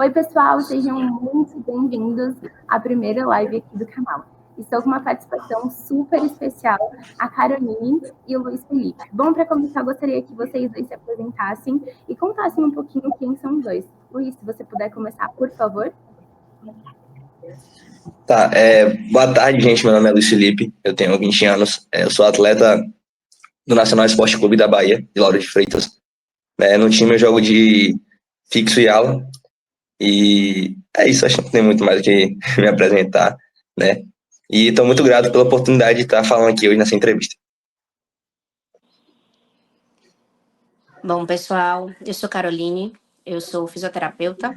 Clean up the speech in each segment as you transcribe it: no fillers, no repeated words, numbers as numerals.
Oi, pessoal, sejam muito bem-vindos à primeira live aqui do canal. Estou com uma participação super especial, a Caroline e o Luiz Felipe. Bom, para começar, eu gostaria que vocês dois se apresentassem e contassem um pouquinho quem são os dois. Luiz, se você puder começar, por favor. Tá, boa tarde, gente. Meu nome é Luiz Felipe, eu tenho 20 anos, eu sou atleta do Nacional Esporte Clube da Bahia, de Lauro de Freitas. No time eu jogo de fixo e ala, e é isso, acho que não tem muito mais o que me apresentar, né? E estou muito grato pela oportunidade de estar falando aqui hoje nessa entrevista. Bom, pessoal, eu sou Caroline, eu sou fisioterapeuta,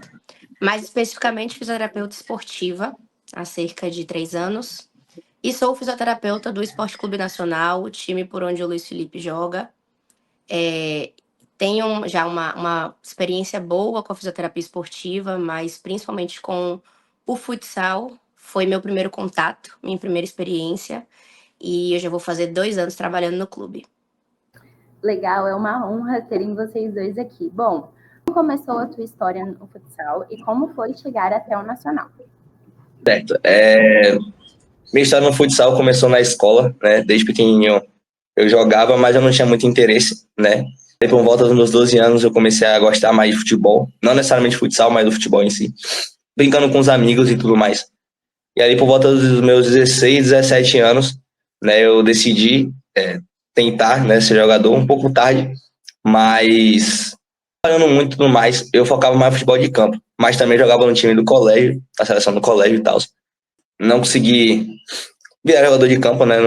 mais especificamente fisioterapeuta esportiva, há cerca de 3 anos, e sou fisioterapeuta do Esporte Clube Nacional, o time por onde o Luiz Felipe joga. Tenho já uma experiência boa com a fisioterapia esportiva, mas principalmente com o futsal, foi meu primeiro contato, minha primeira experiência, e eu já vou fazer 2 anos trabalhando no clube. Legal, é uma honra terem vocês dois aqui. Bom, como começou a tua história no futsal e como foi chegar até o Nacional? Certo. Minha história no futsal começou na escola, né? Desde pequenininho eu jogava, mas eu não tinha muito interesse, né? E por volta dos meus 12 anos eu comecei a gostar mais de futebol, não necessariamente futsal, mas do futebol em si, brincando com os amigos e tudo mais. E aí por volta dos meus 16, 17 anos, né, eu decidi tentar, né, ser jogador um pouco tarde, mas trabalhando muito e tudo mais, eu focava mais no futebol de campo, mas também jogava no time do colégio, na seleção do colégio e tal. Não consegui virar jogador de campo, né,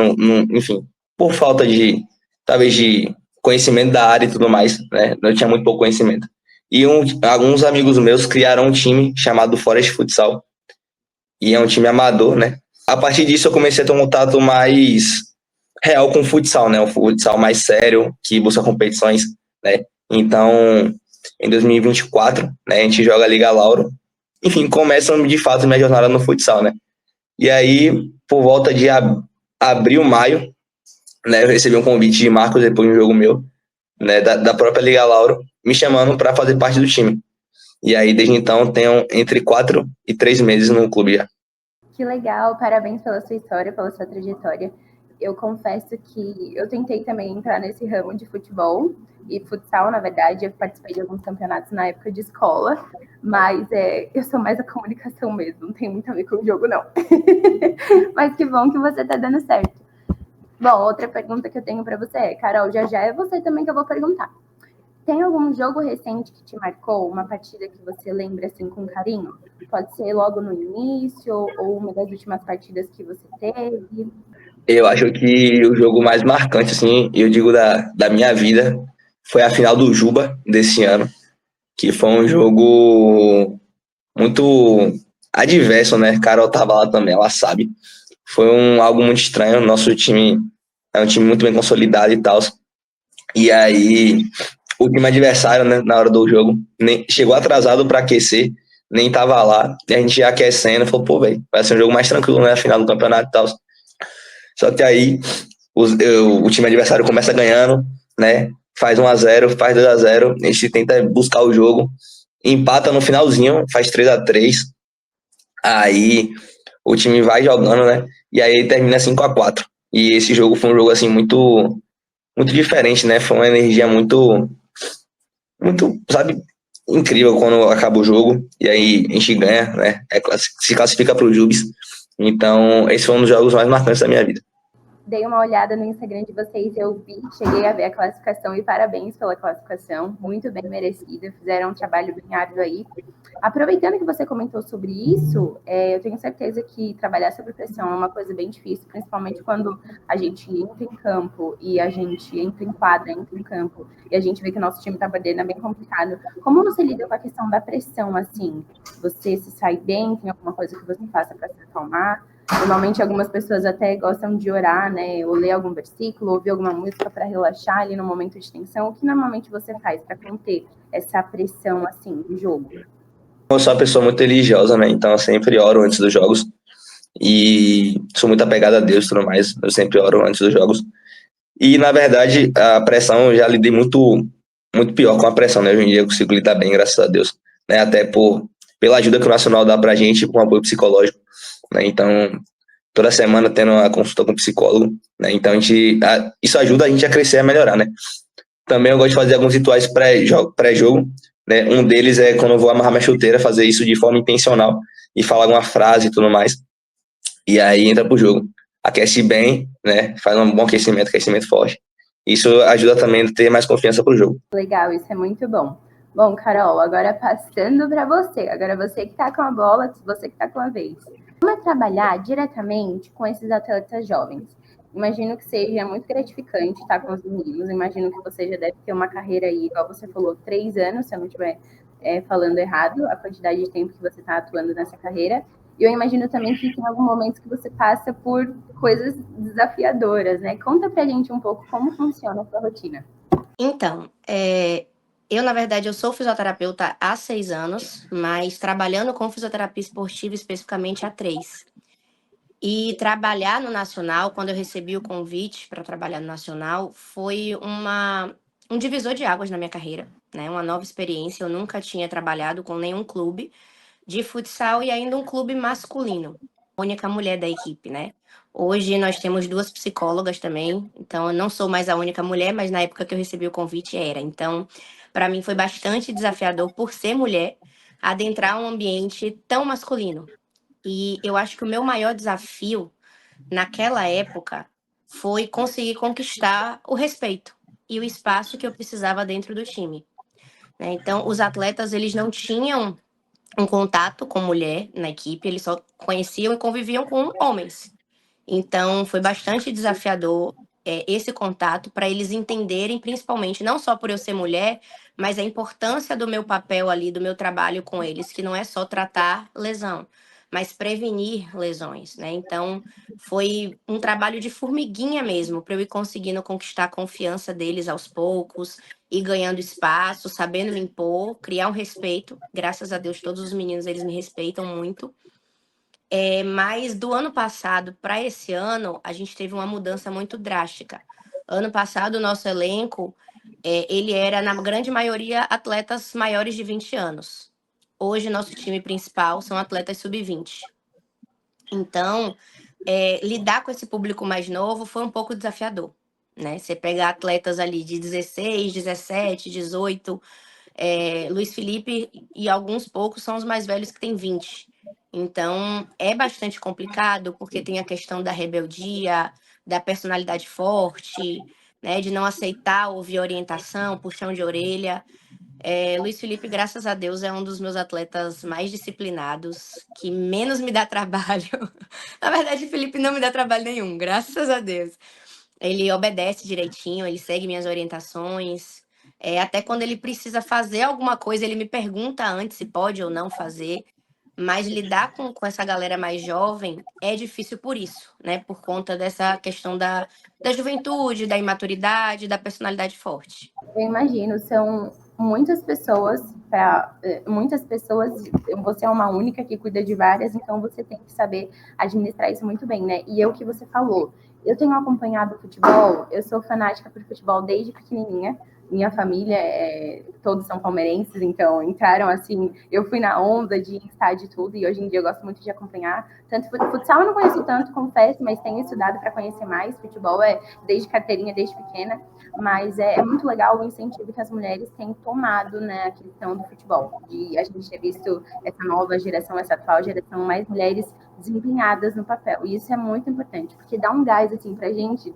enfim, por falta de, talvez, de conhecimento da área e tudo mais, né, eu tinha muito pouco conhecimento. E alguns amigos meus criaram um time chamado Forest Futsal, e é um time amador, né. A partir disso eu comecei a ter um contato mais real com o futsal, né, um futsal mais sério, que busca competições, né. Então, em 2024, né, a gente joga a Liga Lauro. Enfim, começa de fato minha jornada no futsal, né. E aí, por volta de abril, maio, né, eu recebi um convite de Marcos depois de um jogo meu, né, da própria Liga Lauro, me chamando para fazer parte do time. E aí, desde então, tenho entre 4 e 3 meses no clube já. Que legal, parabéns pela sua história, pela sua trajetória. Eu confesso que eu tentei também entrar nesse ramo de futebol e futsal, na verdade, eu participei de alguns campeonatos na época de escola, mas eu sou mais a comunicação mesmo, não tem muito a ver com o jogo, não. Mas que bom que você tá dando certo. Bom, outra pergunta que eu tenho para você Carol, já é você também que eu vou perguntar. Tem algum jogo recente que te marcou, uma partida que você lembra assim com carinho? Pode ser logo no início ou uma das últimas partidas que você teve? Eu acho que o jogo mais marcante, assim, eu digo da minha vida, foi a final do Juba desse ano, que foi um jogo muito adverso, né? Carol tava lá também, ela sabe. Foi algo muito estranho. Nosso time é um time muito bem consolidado e tal. E aí, o time adversário, né, na hora do jogo, chegou atrasado para aquecer, nem tava lá. E a gente ia aquecendo, falou, pô, velho, vai ser um jogo mais tranquilo, né, a final do campeonato e tal. Só que aí, o time adversário começa ganhando, né, faz 1-0, faz 2-0, a gente tenta buscar o jogo, empata no finalzinho, faz 3-3. Aí, o time vai jogando, né, e aí termina 5-4. E esse jogo foi um jogo, assim, muito, muito diferente, né, foi uma energia muito, sabe, incrível quando acaba o jogo, e aí a gente ganha, né, se classifica para o Jubes. Então, esse foi um dos jogos mais marcantes da minha vida. Dei uma olhada no Instagram de vocês, eu vi, cheguei a ver a classificação e parabéns pela classificação, muito bem merecida, fizeram um trabalho bem árduo aí. Aproveitando que você comentou sobre isso, eu tenho certeza que trabalhar sob pressão é uma coisa bem difícil, principalmente quando a gente entra em campo e a gente entra em quadra, entra em campo e a gente vê que o nosso time tá perdendo, é bem complicado. Como você lida com a questão da pressão, assim? Você se sai bem? Tem alguma coisa que você faça para se acalmar? Normalmente algumas pessoas até gostam de orar, né? Ou ler algum versículo, ouvir alguma música para relaxar ali no momento de tensão. O que normalmente você faz para conter essa pressão, assim, do jogo? Eu sou uma pessoa muito religiosa, né? Então eu sempre oro antes dos jogos. E sou muito apegado a Deus e tudo mais. Eu sempre oro antes dos jogos. E, na verdade, a pressão, eu já lidei muito, muito pior com a pressão, né? Hoje em dia eu consigo lidar bem, graças a Deus. Né? Até por pela ajuda que o Nacional dá pra gente com apoio psicológico, né? Então, toda semana tendo a consulta com o psicólogo, né? Então, isso ajuda a gente a crescer e a melhorar, né? Também eu gosto de fazer alguns rituais pré-jogo, né? Um deles é quando eu vou amarrar minha chuteira, fazer isso de forma intencional e falar alguma frase e tudo mais. E aí entra pro jogo. Aquece bem, né? Faz um bom aquecimento forte. Isso ajuda também a ter mais confiança pro jogo. Legal, isso é muito bom. Bom, Carol, agora passando para você. Agora você que está com a bola, você que está com a vez. Como é trabalhar diretamente com esses atletas jovens? Imagino que seja muito gratificante estar com os meninos. Imagino que você já deve ter uma carreira aí, igual você falou, 3 anos, se eu não estiver falando errado, a quantidade de tempo que você está atuando nessa carreira. E eu imagino também que tem alguns momentos que você passa por coisas desafiadoras, né? Conta pra gente um pouco como funciona a sua rotina. Então, eu, na verdade, eu sou fisioterapeuta há 6 anos, mas trabalhando com fisioterapia esportiva especificamente há 3. E trabalhar no Nacional, quando eu recebi o convite para trabalhar no Nacional, foi um divisor de águas na minha carreira, né? Uma nova experiência. Eu nunca tinha trabalhado com nenhum clube de futsal e ainda um clube masculino. Única mulher da equipe, né? Hoje nós temos 2 psicólogas também, então eu não sou mais a única mulher, mas na época que eu recebi o convite era. Então, para mim foi bastante desafiador por ser mulher adentrar um ambiente tão masculino. E eu acho que o meu maior desafio naquela época foi conseguir conquistar o respeito e o espaço que eu precisava dentro do time, né? Então, os atletas, eles não tinham um contato com mulher na equipe, eles só conheciam e conviviam com homens. Então, foi bastante desafiador esse contato para eles entenderem, principalmente, não só por eu ser mulher, mas a importância do meu papel ali, do meu trabalho com eles, que não é só tratar lesão, mas prevenir lesões, né? Então, foi um trabalho de formiguinha mesmo, para eu ir conseguindo conquistar a confiança deles aos poucos, ir ganhando espaço, sabendo me impor, criar um respeito. Graças a Deus, todos os meninos, eles me respeitam muito. Mas do ano passado para esse ano, a gente teve uma mudança muito drástica. Ano passado, o nosso elenco, ele era, na grande maioria, atletas maiores de 20 anos. Hoje, nosso time principal são atletas sub-20. Então, lidar com esse público mais novo foi um pouco desafiador, né? Você pegar atletas ali de 16, 17, 18, Luiz Felipe e alguns poucos são os mais velhos que têm 20. Então, é bastante complicado, porque tem a questão da rebeldia, da personalidade forte, né, de não aceitar ouvir orientação, puxão de orelha. Luiz Felipe, graças a Deus, é um dos meus atletas mais disciplinados, que menos me dá trabalho. Na verdade, o Felipe não me dá trabalho nenhum, graças a Deus. Ele obedece direitinho, ele segue minhas orientações. Até quando ele precisa fazer alguma coisa, ele me pergunta antes se pode ou não fazer. Mas lidar com essa galera mais jovem é difícil por isso, né? Por conta dessa questão da juventude, da imaturidade, da personalidade forte. Eu imagino, são muitas pessoas, você é uma única que cuida de várias, então você tem que saber administrar isso muito bem, né? E é o que você falou. Eu tenho acompanhado futebol, eu sou fanática por futebol desde pequenininha. Minha família, todos são palmeirenses, então entraram assim, eu fui na onda de estádio e tudo, e hoje em dia eu gosto muito de acompanhar. Tanto futsal eu não conheço tanto, confesso, mas tenho estudado para conhecer mais. Futebol desde carteirinha, desde pequena. Mas é muito legal o incentivo que as mulheres têm tomado, né, a questão do futebol. E a gente ter visto essa nova geração, essa atual geração, mais mulheres desempenhadas no papel. E isso é muito importante, porque dá um gás, assim, pra gente,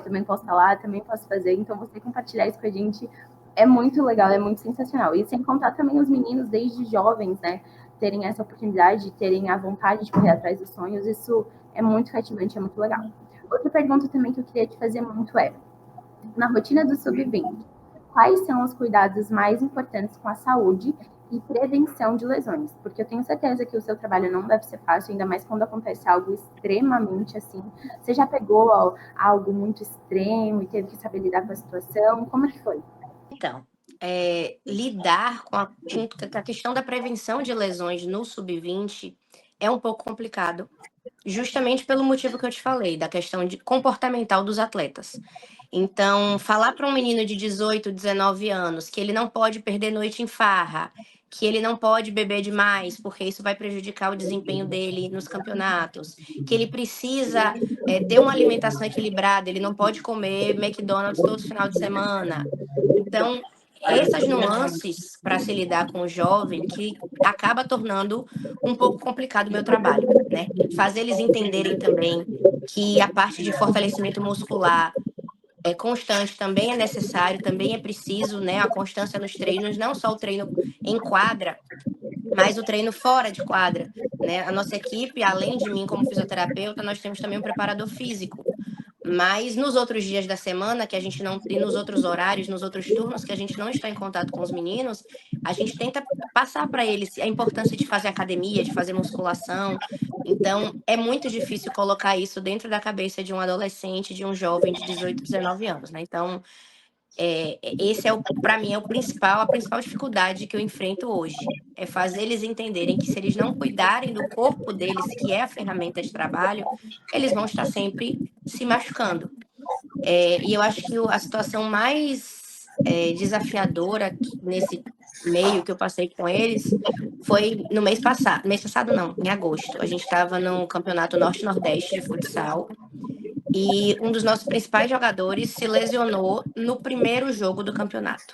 também posso estar lá, também posso fazer. Então, você compartilhar isso com a gente é muito legal, é muito sensacional. E sem contar também os meninos, desde jovens, né, terem essa oportunidade, terem a vontade de correr atrás dos sonhos, isso é muito cativante, é muito legal. Outra pergunta também que eu queria te fazer muito na rotina do sub-20, quais são os cuidados mais importantes com a saúde e prevenção de lesões? Porque eu tenho certeza que o seu trabalho não deve ser fácil, ainda mais quando acontece algo extremamente assim. Você já pegou algo muito extremo e teve que saber lidar com a situação? Como é que foi? Então, lidar com a questão da prevenção de lesões no sub-20 é um pouco complicado, justamente pelo motivo que eu te falei, da questão comportamental dos atletas. Então, falar para um menino de 18, 19 anos que ele não pode perder noite em farra, que ele não pode beber demais, porque isso vai prejudicar o desempenho dele nos campeonatos, que ele precisa ter uma alimentação equilibrada, ele não pode comer McDonald's todo final de semana. Então, essas nuances para se lidar com o jovem que acaba tornando um pouco complicado o meu trabalho, né? Fazer eles entenderem também que a parte de fortalecimento muscular é constante, também é necessário, também é preciso, né? A constância nos treinos, não só o treino em quadra, mas o treino fora de quadra, né? A nossa equipe, além de mim como fisioterapeuta, nós temos também um preparador físico. Mas nos outros dias da semana, que a gente não, e nos outros horários, nos outros turnos que a gente não está em contato com os meninos, a gente tenta passar para eles a importância de fazer academia, de fazer musculação. Então, é muito difícil colocar isso dentro da cabeça de um adolescente, de um jovem de 18, 19 anos, né? Então, esse para mim, a principal dificuldade que eu enfrento hoje. É fazer eles entenderem que se eles não cuidarem do corpo deles, que é a ferramenta de trabalho, eles vão estar sempre se machucando. E eu acho que a situação mais desafiadora nesse meio que eu passei com eles foi no mês passado. Mês passado não, em agosto. A gente estava no Campeonato Norte-Nordeste de futsal. E um dos nossos principais jogadores se lesionou no primeiro jogo do campeonato.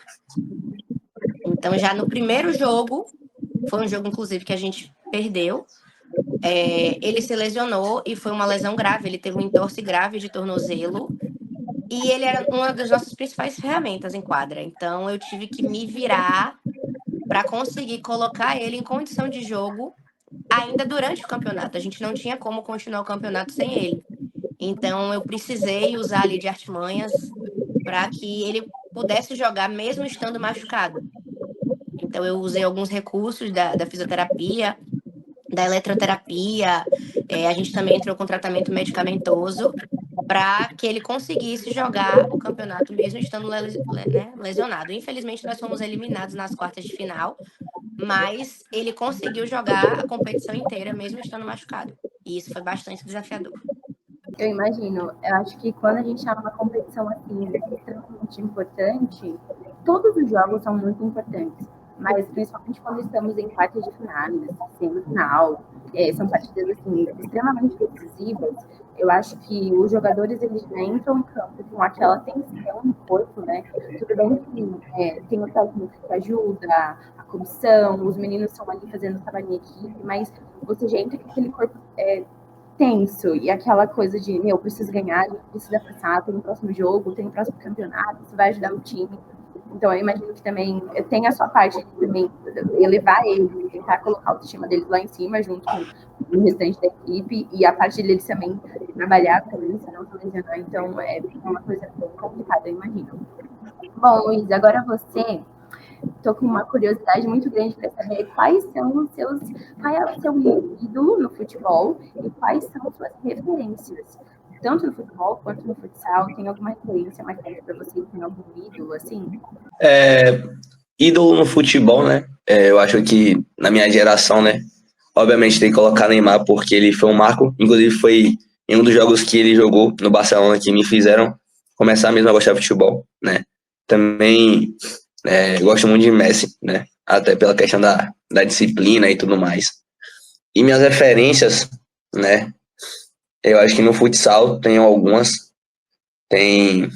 Então, já no primeiro jogo, foi um jogo, inclusive, que a gente perdeu, ele se lesionou e foi uma lesão grave. Ele teve um entorse grave de tornozelo e ele era uma das nossas principais ferramentas em quadra. Então, eu tive que me virar para conseguir colocar ele em condição de jogo ainda durante o campeonato. A gente não tinha como continuar o campeonato sem ele. Então, eu precisei usar ali de artimanhas para que ele pudesse jogar mesmo estando machucado. Então, eu usei alguns recursos da fisioterapia, da eletroterapia, a gente também entrou com tratamento medicamentoso para que ele conseguisse jogar o campeonato mesmo estando lesionado. Infelizmente, nós fomos eliminados nas quartas de final, mas ele conseguiu jogar a competição inteira mesmo estando machucado. E isso foi bastante desafiador. Eu imagino. Eu acho que quando a gente está numa competição assim, extremamente importante, todos os jogos são muito importantes. Mas principalmente quando estamos em quartas de final, semifinal, são partidas assim, extremamente decisivas. Eu acho que os jogadores eles já entram em campo com aquela tensão no corpo, né? Tudo bem que tem o técnico que ajuda, a comissão, os meninos estão ali fazendo trabalho em equipe, mas você já entra com aquele corpo tenso, e aquela coisa de, preciso ganhar, precisa passar, tem o próximo jogo, tem o próximo campeonato, isso vai ajudar o time. Então, eu imagino que também tem a sua parte de também elevar ele, tentar colocar a autoestima deles lá em cima, junto com o restante da equipe, e a parte deles também trabalhar também, se não se lesionar. Então, é uma coisa bem complicada, eu imagino. Bom, Luiz, agora você... Estou com uma curiosidade muito grande para saber qual é o seu ídolo no futebol e quais são as suas referências, tanto no futebol quanto no futsal. Tem alguma referência marcante para você? Tem algum ídolo assim? Ídolo no futebol, né? Eu acho que na minha geração, né? Obviamente tem que colocar Neymar porque ele foi um marco. Inclusive foi em um dos jogos que ele jogou no Barcelona que me fizeram começar mesmo a gostar de futebol, né? Também gosto muito de Messi, né? Até pela questão da disciplina e tudo mais. E minhas referências, né? Eu acho que no futsal tem algumas. Tem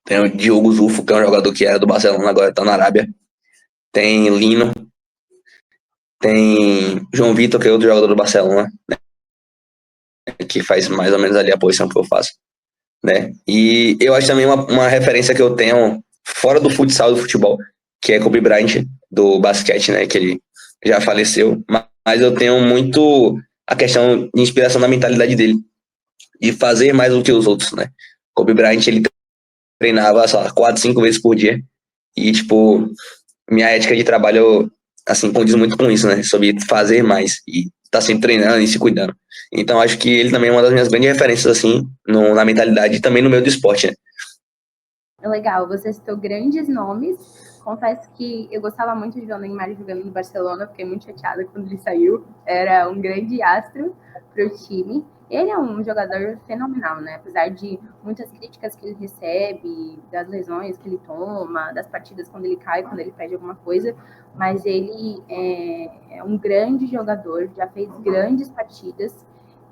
o Diogo Zufo, que é um jogador que era do Barcelona, agora está na Arábia. Tem Lino. Tem João Vitor, que é outro jogador do Barcelona, né? Que faz mais ou menos ali a posição que eu faço, né? E eu acho também uma referência que eu tenho fora do futsal, do futebol, que é Kobe Bryant, do basquete, né? Que ele já faleceu. Mas eu tenho muito a questão de inspiração na mentalidade dele, de fazer mais do que os outros, né? Kobe Bryant, ele treinava, sei lá, 4, 5 vezes por dia. E, tipo, minha ética de trabalho, assim, condiz muito com isso, né? Sobre fazer mais e estar sempre treinando e se cuidando. Então, acho que ele também é uma das minhas grandes referências, assim, na mentalidade e também no meio do esporte, né? Legal, você citou grandes nomes, Confesso que eu gostava muito de ver o Neymar jogando no Barcelona, fiquei muito chateada quando ele saiu. Era um grande astro para o time. Ele é um jogador fenomenal, né? Apesar de muitas críticas que ele recebe, das lesões que ele toma, das partidas quando ele cai, quando ele perde alguma coisa, mas ele é um grande jogador, já fez grandes partidas.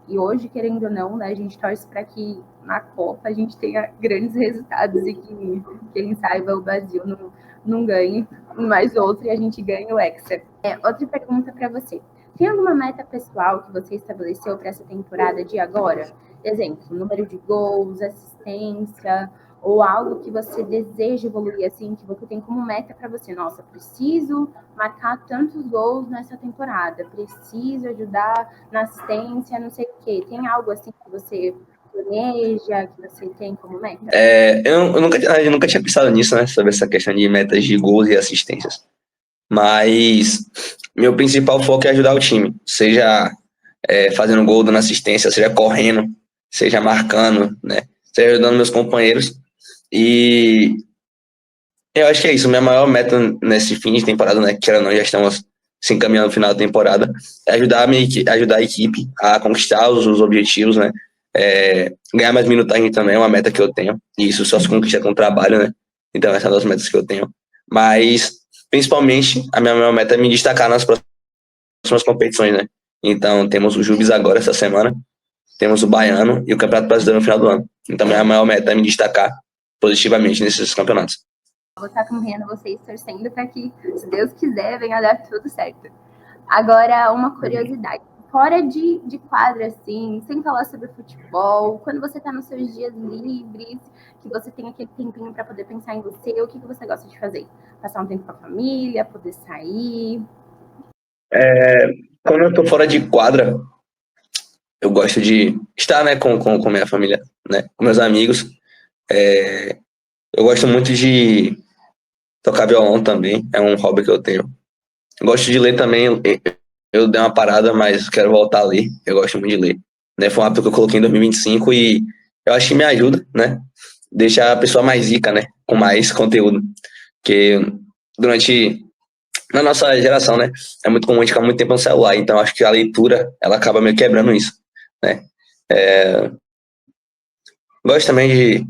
E hoje, querendo ou não, né, a gente torce para que na Copa a gente tenha grandes resultados e que quem saiba o Brasil não ganhe mais outro e a gente ganhe o Hexa. Outra pergunta para você. Tem alguma meta pessoal que você estabeleceu para essa temporada de agora? Exemplo, número de gols, assistência, ou algo que você deseja evoluir, assim, que você tem como meta para você. Nossa, preciso marcar tantos gols nessa temporada, preciso ajudar na assistência, não sei o quê. Tem algo assim que você planeja, que você tem como meta? Eu nunca tinha pensado nisso, né? Sobre essa questão de metas de gols e assistências. Mas meu principal foco é ajudar o time, seja fazendo gol, dando assistência, seja correndo, seja marcando, né? Seja ajudando meus companheiros. E eu acho que é isso. Minha maior meta nesse fim de temporada, né? Que não, já estamos se encaminhando no final da temporada, é ajudar a equipe a conquistar os objetivos, né? Ganhar mais minutagem também é uma meta que eu tenho. E isso só se conquista com trabalho, né? Então, essa é uma das metas que eu tenho. Mas, principalmente, a minha maior meta é me destacar nas próximas competições, né? Então, temos o Jubes agora, essa semana. Temos o Baiano e o Campeonato Brasileiro no final do ano. Então, minha maior meta é me destacar positivamente nesses campeonatos. Vou estar acompanhando vocês, torcendo para que, se Deus quiser, venha dar tudo certo. Agora, uma curiosidade. Fora de quadra, assim, sem falar sobre futebol, quando você está nos seus dias livres, que você tem aquele tempinho para poder pensar em você, o que você gosta de fazer? Passar um tempo com a família, poder sair? Quando eu tô fora de quadra, eu gosto de estar, né, com minha família, né, com meus amigos. Eu gosto muito de tocar violão também, é um hobby que eu tenho. Eu gosto de ler também, eu dei uma parada, mas quero voltar a ler, eu gosto muito de ler. Né, foi um hábito que eu coloquei em 2025 e eu acho que me ajuda, né, deixar a pessoa mais rica, né, com mais conteúdo. Porque na nossa geração, né, é muito comum a gente ficar muito tempo no celular, então acho que a leitura, ela acaba meio quebrando isso, né. Gosto também de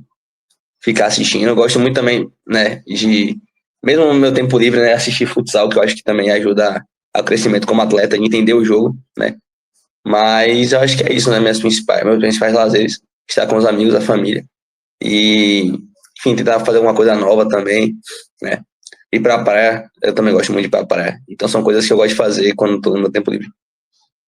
ficar assistindo, eu gosto muito também, né, de, mesmo no meu tempo livre, né, assistir futsal, que eu acho que também ajuda ao crescimento como atleta, de entender o jogo, né, mas eu acho que é isso, né, meus principais lazeres, estar com os amigos, a família, e, enfim, tentar fazer alguma coisa nova também, né, ir pra praia, eu também gosto muito de ir pra praia, então são coisas que eu gosto de fazer quando estou no meu tempo livre.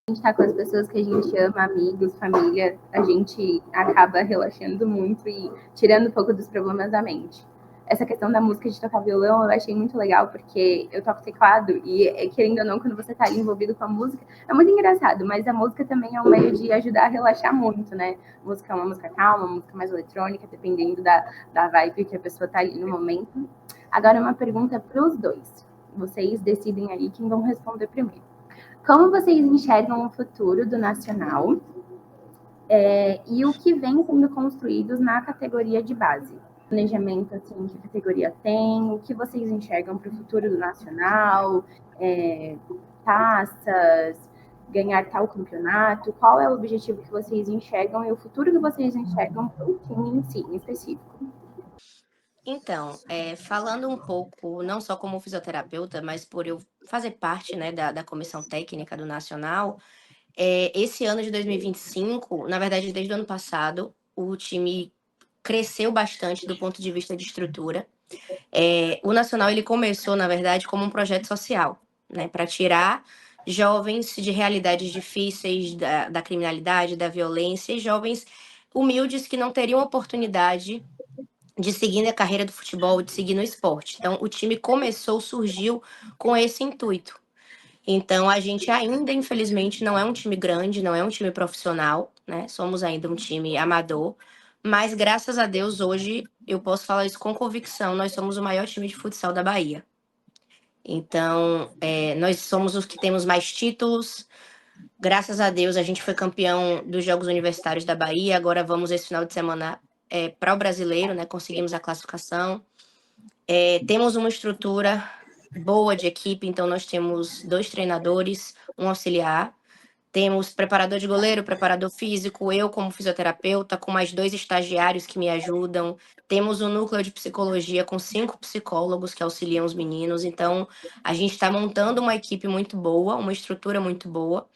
A gente tá com as pessoas que a gente ama, amigos, família, a gente acaba relaxando muito e tirando um pouco dos problemas da mente. Essa questão da música de tocar violão eu achei muito legal, porque eu toco teclado e, querendo ou não, quando você tá ali envolvido com a música, é muito engraçado, mas a música também é um meio de ajudar a relaxar muito, né? A música é uma música calma, uma música mais eletrônica, dependendo da vibe que a pessoa tá ali no momento. Agora, uma pergunta para os dois. Vocês decidem aí quem vão responder primeiro. Como vocês enxergam o futuro do Nacional e o que vem sendo construído na categoria de base? Planejamento, assim, que a categoria tem, o que vocês enxergam para o futuro do Nacional, taças, ganhar tal campeonato, qual é o objetivo que vocês enxergam e o futuro que vocês enxergam para o time em si, em específico? Então, falando um pouco, não só como fisioterapeuta, mas por eu fazer parte, né, da comissão técnica do Nacional, esse ano de 2025, na verdade, desde o ano passado, o time cresceu bastante do ponto de vista de estrutura. O Nacional ele começou, na verdade, como um projeto social, né, para tirar jovens de realidades difíceis da criminalidade, da violência, e jovens humildes que não teriam oportunidade de seguir na carreira do futebol, de seguir no esporte. Então, o time surgiu com esse intuito. Então, a gente ainda, infelizmente, não é um time grande, não é um time profissional, né? Somos ainda um time amador, mas graças a Deus, hoje, eu posso falar isso com convicção, nós somos o maior time de futsal da Bahia. Então, nós somos os que temos mais títulos. Graças a Deus, a gente foi campeão dos Jogos Universitários da Bahia. Agora vamos esse final de semana para o Brasileiro, né? Conseguimos a classificação. Temos uma estrutura boa de equipe, então nós temos 2 treinadores, um auxiliar, temos preparador de goleiro, preparador físico, eu como fisioterapeuta, com mais 2 estagiários que me ajudam. Temos um núcleo de psicologia com 5 psicólogos que auxiliam os meninos. Então, a gente está montando uma equipe muito boa, uma estrutura muito boa.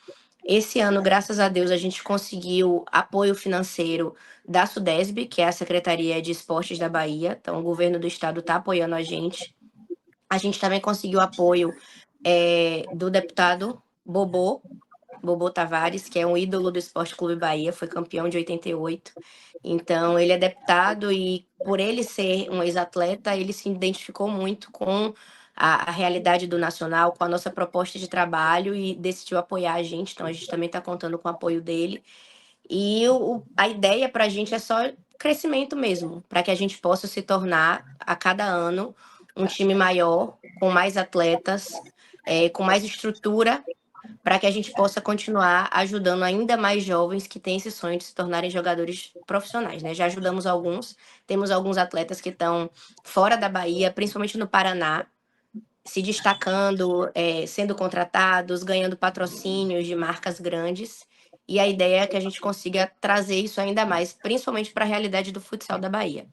Esse ano, graças a Deus, a gente conseguiu apoio financeiro da SUDESB, que é a Secretaria de Esportes da Bahia. Então, o governo do estado está apoiando a gente. A gente também conseguiu apoio do deputado Bobô Tavares, que é um ídolo do Esporte Clube Bahia, foi campeão de 88. Então, ele é deputado e, por ele ser um ex-atleta, ele se identificou muito com a realidade do Nacional, com a nossa proposta de trabalho e decidiu apoiar a gente. Então, a gente também está contando com o apoio dele. E a ideia para a gente é só crescimento mesmo, para que a gente possa se tornar, a cada ano, um time maior, com mais atletas, com mais estrutura, para que a gente possa continuar ajudando ainda mais jovens que têm esse sonho de se tornarem jogadores profissionais, né? Já ajudamos alguns, temos alguns atletas que estão fora da Bahia, principalmente no Paraná, se destacando, sendo contratados, ganhando patrocínios de marcas grandes. E a ideia é que a gente consiga trazer isso ainda mais, principalmente para a realidade do futsal da Bahia.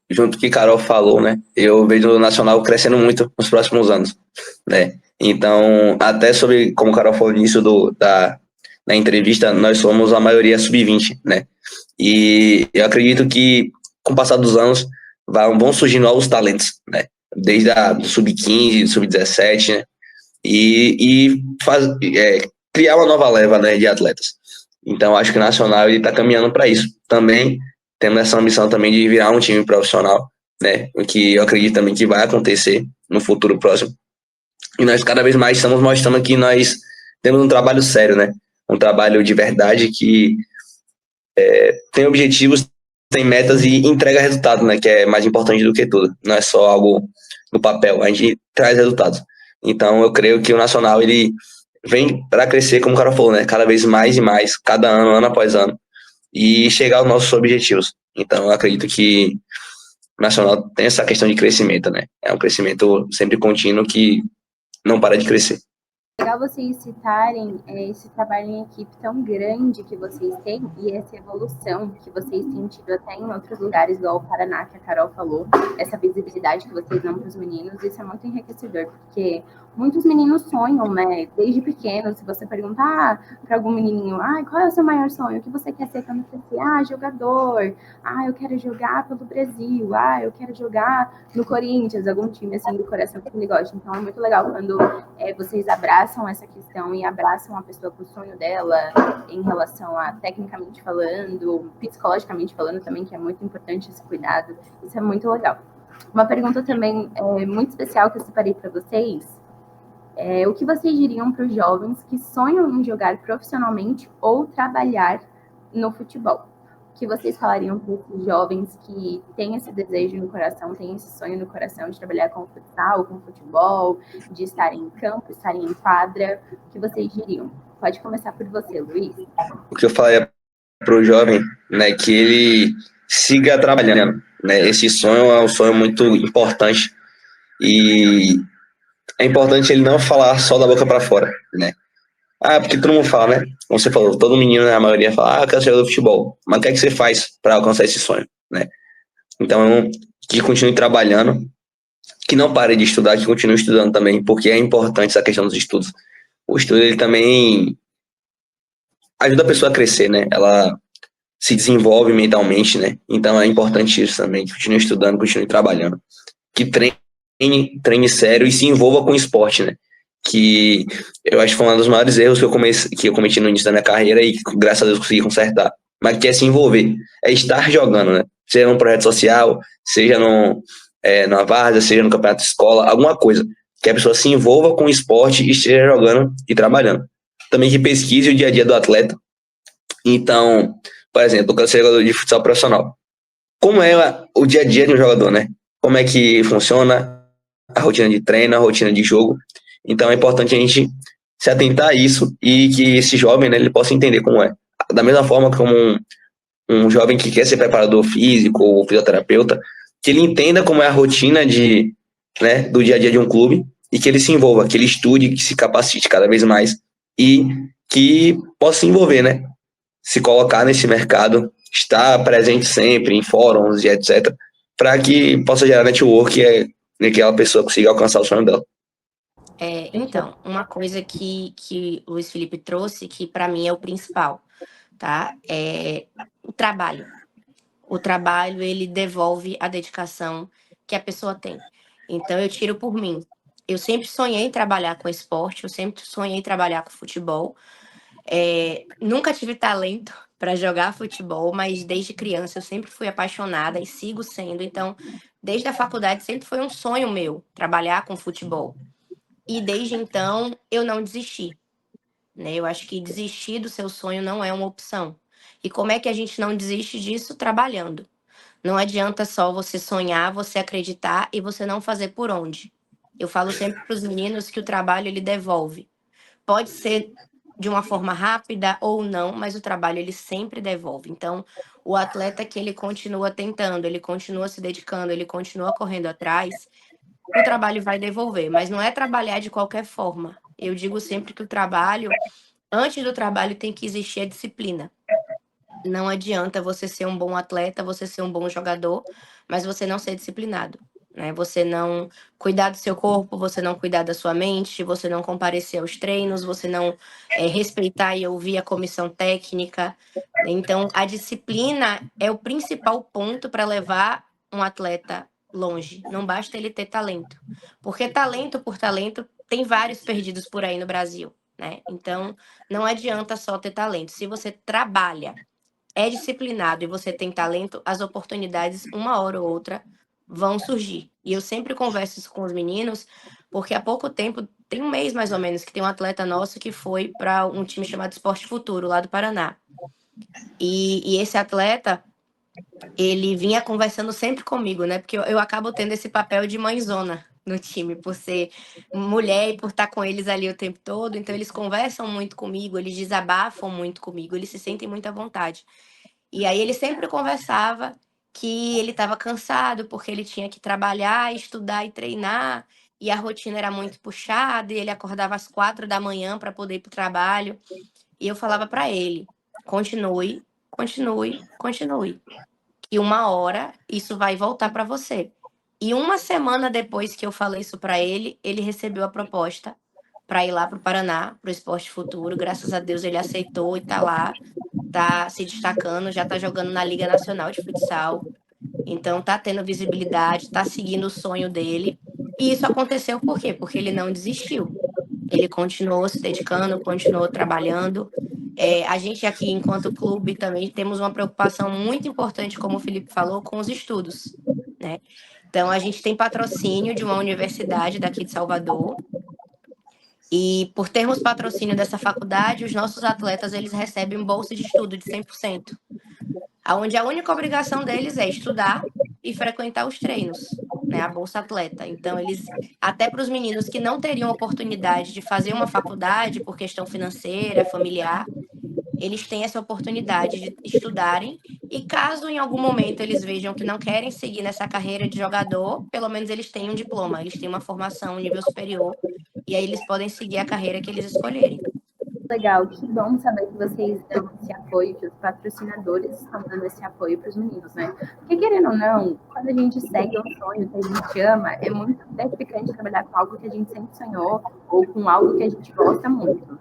Junto com o que Carol falou, né? Eu vejo o Nacional crescendo muito nos próximos anos, né? Então, até sobre, como o Carol falou no início na entrevista, nós somos a maioria sub-20, né? E eu acredito que, com o passar dos anos, vão surgir novos talentos, né? Desde do sub-15, sub-17, né? E criar uma nova leva, né, de atletas. Então, acho que o Nacional está caminhando para isso. Também temos essa ambição também de virar um time profissional, né? O que eu acredito também que vai acontecer no futuro próximo. E nós cada vez mais estamos mostrando que nós temos um trabalho sério, né? Um trabalho de verdade que tem objetivos, tem metas e entrega resultado, né? Que é mais importante do que tudo. Não é só algo no papel, a gente traz resultados. Então, eu creio que o Nacional, ele vem para crescer, como o cara falou, né? Cada vez mais e mais, cada ano, ano após ano, e chegar aos nossos objetivos. Então, eu acredito que o Nacional tem essa questão de crescimento, né? É um crescimento sempre contínuo que não para de crescer. Legal vocês citarem esse trabalho em equipe tão grande que vocês têm e essa evolução que vocês têm tido até em outros lugares, igual o Paraná, que a Carol falou, essa visibilidade que vocês dão para os meninos, isso é muito enriquecedor, porque muitos meninos sonham, né, desde pequenos. Se você perguntar para algum menininho, qual é o seu maior sonho? O que você quer ser quando crescer? Jogador. Eu quero jogar pelo Brasil. Eu quero jogar no Corinthians, algum time assim do coração que ele gosta. Então é muito legal quando vocês abraçam essa questão e abraçam a pessoa com o sonho dela em relação a tecnicamente falando, psicologicamente falando também, que é muito importante esse cuidado. Isso é muito legal. Uma pergunta também muito especial que eu separei para vocês. O que vocês diriam para os jovens que sonham em jogar profissionalmente ou trabalhar no futebol? O que vocês falariam para os jovens que têm esse desejo no coração, têm esse sonho no coração de trabalhar com futsal, com futebol, de estarem em campo, estarem em quadra? O que vocês diriam? Pode começar por você, Luiz. O que eu falaria para o jovem, né, que ele siga trabalhando, né? Esse sonho é um sonho muito importante e é importante ele não falar só da boca para fora, né? Porque todo mundo fala, né? Como você falou, todo menino, né, a maioria fala, eu quero ser jogador de futebol. Mas o que é que você faz para alcançar esse sonho, né? Então, que continue trabalhando, que não pare de estudar, que continue estudando também, porque é importante essa questão dos estudos. O estudo, ele também ajuda a pessoa a crescer, né? Ela se desenvolve mentalmente, né? Então, é importante isso também, que continue estudando, continue trabalhando. Que treine sério e se envolva com o esporte, né? Que eu acho que foi um dos maiores erros que eu cometi no início da minha carreira e graças a Deus consegui consertar. Mas que é se envolver, é estar jogando, né? Seja num projeto social, seja numa várzea, seja no campeonato de escola, alguma coisa. Que a pessoa se envolva com o esporte e esteja jogando e trabalhando. Também que pesquise o dia a dia do atleta. Então, por exemplo, eu quero ser jogador de futsal profissional. Como é o dia a dia de um jogador, né? Como é que funciona a rotina de treino, a rotina de jogo. Então é importante a gente se atentar a isso e que esse jovem, né, ele possa entender como é. Da mesma forma como um jovem que quer ser preparador físico ou fisioterapeuta, que ele entenda como é a rotina né, do dia a dia de um clube e que ele se envolva, que ele estude, que se capacite cada vez mais e que possa se envolver, né? Se colocar nesse mercado, estar presente sempre em fóruns e etc, para que possa gerar network e aquela pessoa consiga alcançar o sonho dela. Então, uma coisa que o Luiz Felipe trouxe, que para mim é o principal, tá? É o trabalho. O trabalho, ele devolve a dedicação que a pessoa tem. Então, eu tiro por mim. Eu sempre sonhei em trabalhar com esporte, eu sempre sonhei em trabalhar com futebol. Nunca tive talento para jogar futebol, mas desde criança eu sempre fui apaixonada e sigo sendo. Então, desde a faculdade sempre foi um sonho meu trabalhar com futebol. E desde então eu não desisti, né? Eu acho que desistir do seu sonho não é uma opção. E como é que a gente não desiste disso? Trabalhando. Não adianta só você sonhar, você acreditar e você não fazer por onde. Eu falo sempre para os meninos que o trabalho ele devolve. Pode ser de uma forma rápida ou não, mas o trabalho ele sempre devolve. Então, o atleta que ele continua tentando, ele continua se dedicando, ele continua correndo atrás, o trabalho vai devolver, mas não é trabalhar de qualquer forma. Eu digo sempre que o trabalho, antes do trabalho, tem que existir a disciplina. Não adianta você ser um bom atleta, você ser um bom jogador, mas você não ser disciplinado, né? Você não cuidar do seu corpo, você não cuidar da sua mente, você não comparecer aos treinos, você não respeitar e ouvir a comissão técnica. Então, a disciplina é o principal ponto para levar um atleta longe. Não basta ele ter talento, porque talento por talento tem vários perdidos por aí no Brasil, né? Então, não adianta só ter talento. Se você trabalha, é disciplinado e você tem talento, as oportunidades, uma hora ou outra, vão surgir. E eu sempre converso isso com os meninos, porque há pouco tempo, tem um mês mais ou menos, que tem um atleta nosso que foi para um time chamado Esporte Futuro, lá do Paraná. E esse atleta, ele vinha conversando sempre comigo, né? Porque eu acabo tendo esse papel de mãezona no time, por ser mulher e por estar com eles ali o tempo todo. Então, eles conversam muito comigo, eles desabafam muito comigo, eles se sentem muito à vontade. E aí ele sempre conversava que ele estava cansado porque ele tinha que trabalhar, estudar e treinar, e a rotina era muito puxada, e ele acordava às 4 da manhã para poder ir para o trabalho. E eu falava para ele: continue, continue, continue. E uma hora isso vai voltar para você. E uma semana depois que eu falei isso para ele, ele recebeu a proposta para ir lá para o Paraná, para o Esporte Futuro. Graças a Deus ele aceitou e está lá, tá se destacando, já tá jogando na Liga Nacional de Futsal. Então tá tendo visibilidade, tá seguindo o sonho dele. E isso aconteceu por quê? Porque ele não desistiu. Ele continuou se dedicando, continuou trabalhando. A gente aqui, enquanto clube, também temos uma preocupação muito importante, como o Felipe falou, com os estudos, né? Então, a gente tem patrocínio de uma universidade daqui de Salvador, e por termos patrocínio dessa faculdade, os nossos atletas eles recebem bolsa de estudo de 100%, onde a única obrigação deles é estudar e frequentar os treinos, né? A bolsa atleta. Então, eles, até para os meninos que não teriam oportunidade de fazer uma faculdade por questão financeira, familiar, eles têm essa oportunidade de estudarem e caso em algum momento eles vejam que não querem seguir nessa carreira de jogador, pelo menos eles têm um diploma, eles têm uma formação, um nível superior, e aí eles podem seguir a carreira que eles escolherem. Legal, que bom saber que vocês dão esse apoio, que os patrocinadores estão dando esse apoio para os meninos, né? Porque, querendo ou não, quando a gente segue um sonho que a gente ama, é muito gratificante trabalhar com algo que a gente sempre sonhou ou com algo que a gente gosta muito.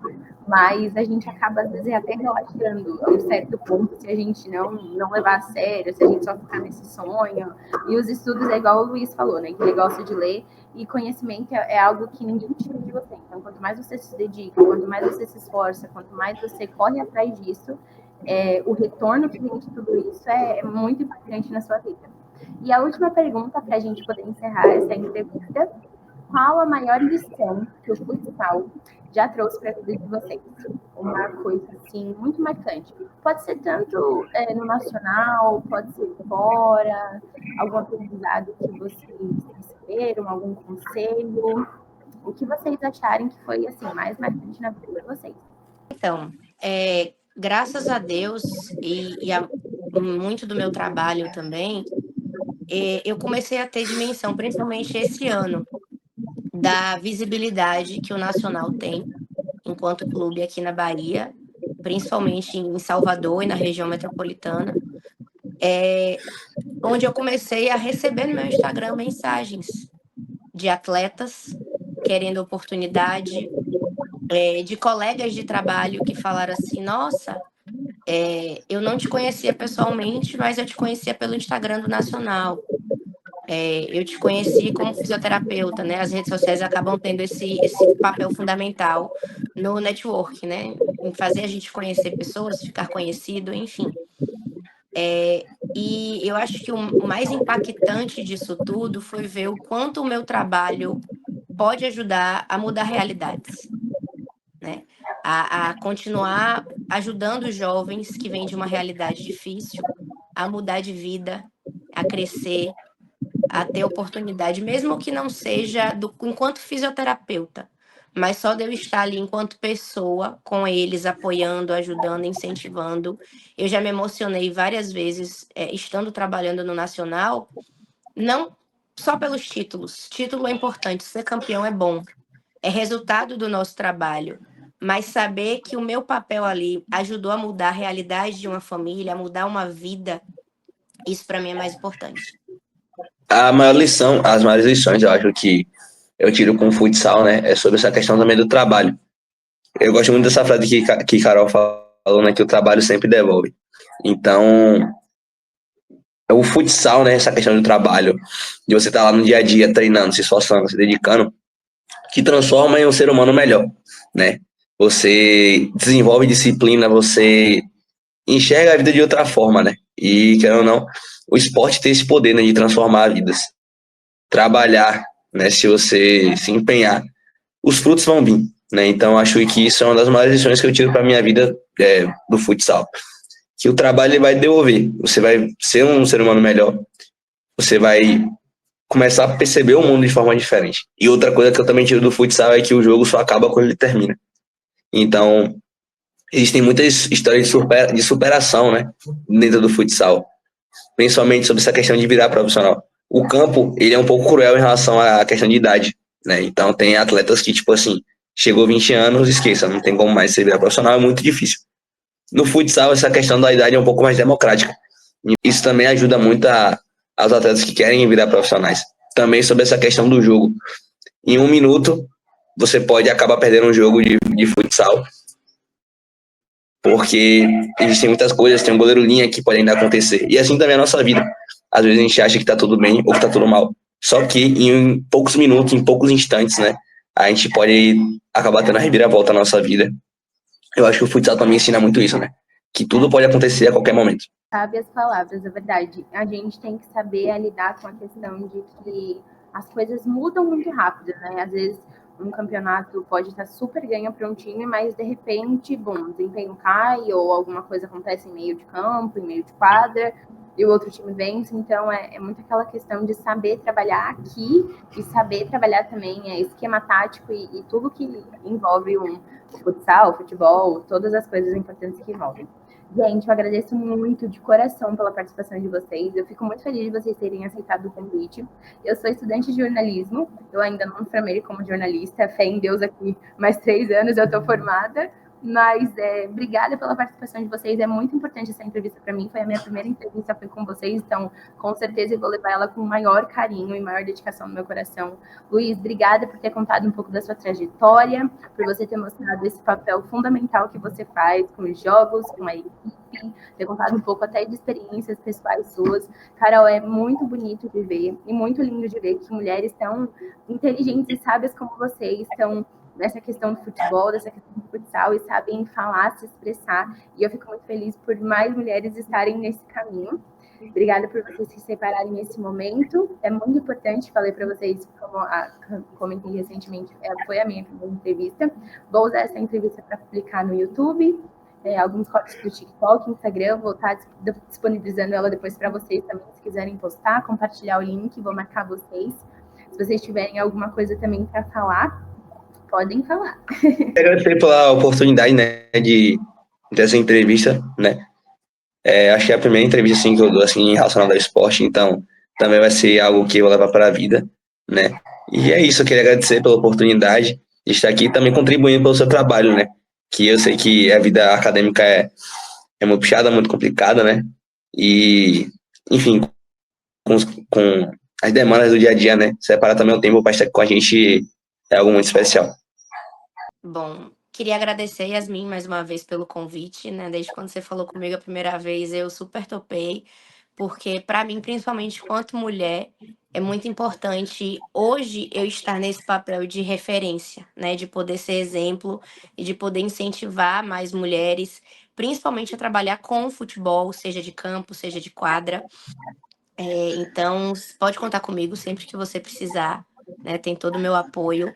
Mas a gente acaba, às vezes, até relaxando a um certo ponto se a gente não levar a sério, se a gente só ficar nesse sonho. E os estudos é igual o Luiz falou, né? Que ele gosta de ler. E conhecimento é algo que ninguém tira de você. Então, quanto mais você se dedica, quanto mais você se esforça, quanto mais você corre atrás disso, o retorno que vem de tudo isso é muito importante na sua vida. E a última pergunta, para a gente poder encerrar essa entrevista: qual a maior lição que o futsal já trouxe para a vida de vocês? Uma coisa, assim, muito marcante. Pode ser tanto no nacional, pode ser fora, algum aprendizado que vocês receberam, algum conselho, o que vocês acharem que foi, assim, mais marcante na vida de vocês. Então, graças a Deus e a muito do meu trabalho também, eu comecei a ter dimensão, principalmente esse ano, da visibilidade que o Nacional tem enquanto clube aqui na Bahia, principalmente em Salvador e na região metropolitana, onde eu comecei a receber no meu Instagram mensagens de atletas querendo oportunidade, de colegas de trabalho que falaram assim: nossa, eu não te conhecia pessoalmente, mas eu te conhecia pelo Instagram do Nacional. Eu te conheci como fisioterapeuta, né? As redes sociais acabam tendo esse papel fundamental no network, né? Em fazer a gente conhecer pessoas, ficar conhecido, enfim. E eu acho que o mais impactante disso tudo foi ver o quanto o meu trabalho pode ajudar a mudar realidades, né? A continuar ajudando os jovens que vêm de uma realidade difícil a mudar de vida, a crescer, a ter oportunidade, mesmo que não seja enquanto fisioterapeuta, mas só de eu estar ali enquanto pessoa, com eles, apoiando, ajudando, incentivando. Eu já me emocionei várias vezes, estando trabalhando no Nacional, não só pelos títulos. Título é importante, ser campeão é bom, é resultado do nosso trabalho. Mas saber que o meu papel ali ajudou a mudar a realidade de uma família, a mudar uma vida, isso para mim é mais importante. A maior lição, as maiores lições, eu acho que eu tiro com o futsal, né? É sobre essa questão também do trabalho. Eu gosto muito dessa frase que Carol falou, né? Que o trabalho sempre devolve. Então, o futsal, né? Essa questão do trabalho, de você estar lá no dia a dia treinando, se esforçando, se dedicando, que transforma em um ser humano melhor, né? Você desenvolve disciplina, você enxerga a vida de outra forma, né? E, querendo ou não, o esporte tem esse poder, né, de transformar vidas. Trabalhar, né? Se você se empenhar, os frutos vão vir, né? Então, acho que isso é uma das maiores lições que eu tiro para minha vida do futsal. Que o trabalho ele vai devolver. Você vai ser um ser humano melhor. Você vai começar a perceber o mundo de forma diferente. E outra coisa que eu também tiro do futsal é que o jogo só acaba quando ele termina. Então, existem muitas histórias de superação, né, dentro do futsal, principalmente sobre essa questão de virar profissional. O campo, ele é um pouco cruel em relação à questão de idade, né? Então, tem atletas que, tipo assim, chegou 20 anos, esqueça, não tem como mais você virar profissional, é muito difícil. No futsal, essa questão da idade é um pouco mais democrática. Isso também ajuda muito aos atletas que querem virar profissionais. Também sobre essa questão do jogo. Em 1 minuto, você pode acabar perdendo um jogo de futsal, porque existem muitas coisas, tem um goleiro linha que pode ainda acontecer. E assim também é a nossa vida. Às vezes a gente acha que tá tudo bem ou que tá tudo mal. Só que em poucos minutos, em poucos instantes, né, a gente pode acabar tendo a reviravolta na nossa vida. Eu acho que o futsal também ensina muito isso, né? Que tudo pode acontecer a qualquer momento. Sabe as palavras, é verdade. A gente tem que saber lidar com a questão de que as coisas mudam muito rápido, né? Às vezes um campeonato pode estar super ganho para um time, mas de repente, bom, o desempenho cai ou alguma coisa acontece em meio de campo, em meio de quadra, e o outro time vence. Então é muito aquela questão de saber trabalhar aqui e saber trabalhar também esquema tático e tudo que envolve um futsal, futebol, todas as coisas importantes que envolvem. Gente, eu agradeço muito de coração pela participação de vocês. Eu fico muito feliz de vocês terem aceitado o convite. Eu sou estudante de jornalismo, eu ainda não me formei como jornalista, fé em Deus aqui, mais 3 anos eu estou formada. Mas obrigada pela participação de vocês, é muito importante essa entrevista para mim, foi a minha primeira entrevista, foi com vocês, então com certeza eu vou levar ela com maior carinho e maior dedicação no meu coração. Luiz, obrigada por ter contado um pouco da sua trajetória, por você ter mostrado esse papel fundamental que você faz com os jogos, com a equipe, ter contado um pouco até de experiências pessoais suas. Carol, é muito bonito de ver e muito lindo de ver que mulheres tão inteligentes e sábias como vocês estão nessa questão do futebol, dessa questão do futsal, e sabem falar, se expressar. E eu fico muito feliz por mais mulheres estarem nesse caminho. Obrigada por vocês se separarem nesse momento. É muito importante, falei para vocês, como comentei recentemente, foi a minha primeira entrevista. Vou usar essa entrevista para publicar no YouTube, alguns cortes para o TikTok, Instagram, vou estar disponibilizando ela depois para vocês também, se quiserem postar, compartilhar o link, vou marcar vocês. Se vocês tiverem alguma coisa também para falar, podem falar. Agradecer pela oportunidade, né, dessa entrevista, né. Acho que é a primeira entrevista assim, que eu dou assim, relacionada ao esporte, então também vai ser algo que eu vou levar para a vida, né? E é isso, eu queria agradecer pela oportunidade de estar aqui e também contribuindo pelo seu trabalho, né? Que eu sei que a vida acadêmica é muito puxada, muito complicada, né? E, enfim, com as demandas do dia a dia, né? Separar também um tempo para estar com a gente é algo muito especial. Bom, queria agradecer, Yasmin, mais uma vez pelo convite, né? Desde quando você falou comigo a primeira vez, eu super topei, porque para mim, principalmente enquanto mulher, é muito importante hoje eu estar nesse papel de referência, né? De poder ser exemplo e de poder incentivar mais mulheres, principalmente a trabalhar com futebol, seja de campo, seja de quadra. Então, pode contar comigo sempre que você precisar, né? Tem todo o meu apoio.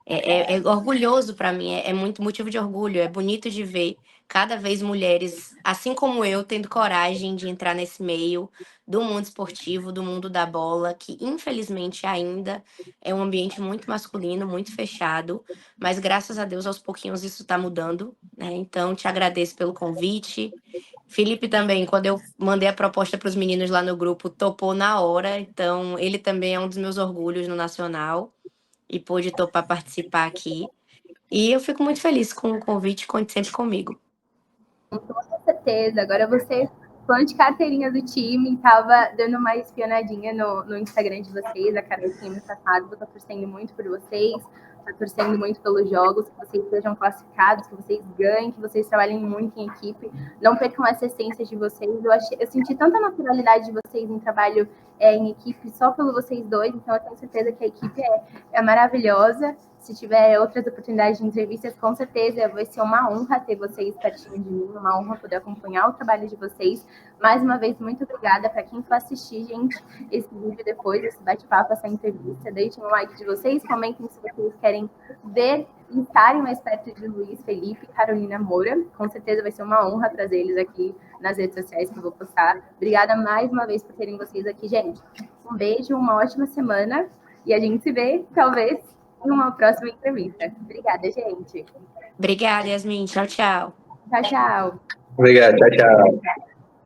É orgulhoso para mim, é muito motivo de orgulho, é bonito de ver cada vez mulheres, assim como eu, tendo coragem de entrar nesse meio do mundo esportivo, do mundo da bola, que infelizmente ainda é um ambiente muito masculino, muito fechado, mas graças a Deus aos pouquinhos isso está mudando, né? Então te agradeço pelo convite. Felipe também, quando eu mandei a proposta para os meninos lá no grupo, topou na hora, então ele também é um dos meus orgulhos no Nacional e pôde topar participar aqui. E eu fico muito feliz com o convite, conte sempre comigo. Com certeza. Agora você, fã de carteirinha do time, estava dando uma espionadinha no Instagram de vocês, a Carolzinha me passado, vou estar torcendo muito por vocês, estou torcendo muito pelos jogos, que vocês sejam classificados, que vocês ganhem, que vocês trabalhem muito em equipe, não percam essa essência de vocês. Eu senti tanta naturalidade de vocês em trabalho em equipe só pelo vocês dois, então eu tenho certeza que a equipe é maravilhosa. Se tiver outras oportunidades de entrevistas, com certeza vai ser uma honra ter vocês pertinho de mim, uma honra poder acompanhar o trabalho de vocês. Mais uma vez, muito obrigada para quem for assistir, gente, esse vídeo depois, esse bate-papo, essa entrevista. Deixem um like de vocês, comentem se vocês querem ver e estarem mais perto de Luiz Felipe e Carolina Moura. Com certeza vai ser uma honra trazer eles aqui nas redes sociais que eu vou postar. Obrigada mais uma vez por terem vocês aqui, gente. Um beijo, uma ótima semana e a gente se vê, talvez, em uma próxima entrevista. Obrigada, gente. Obrigada, Yasmin. Tchau, tchau. Tchau, tchau. Obrigado, tchau, tchau.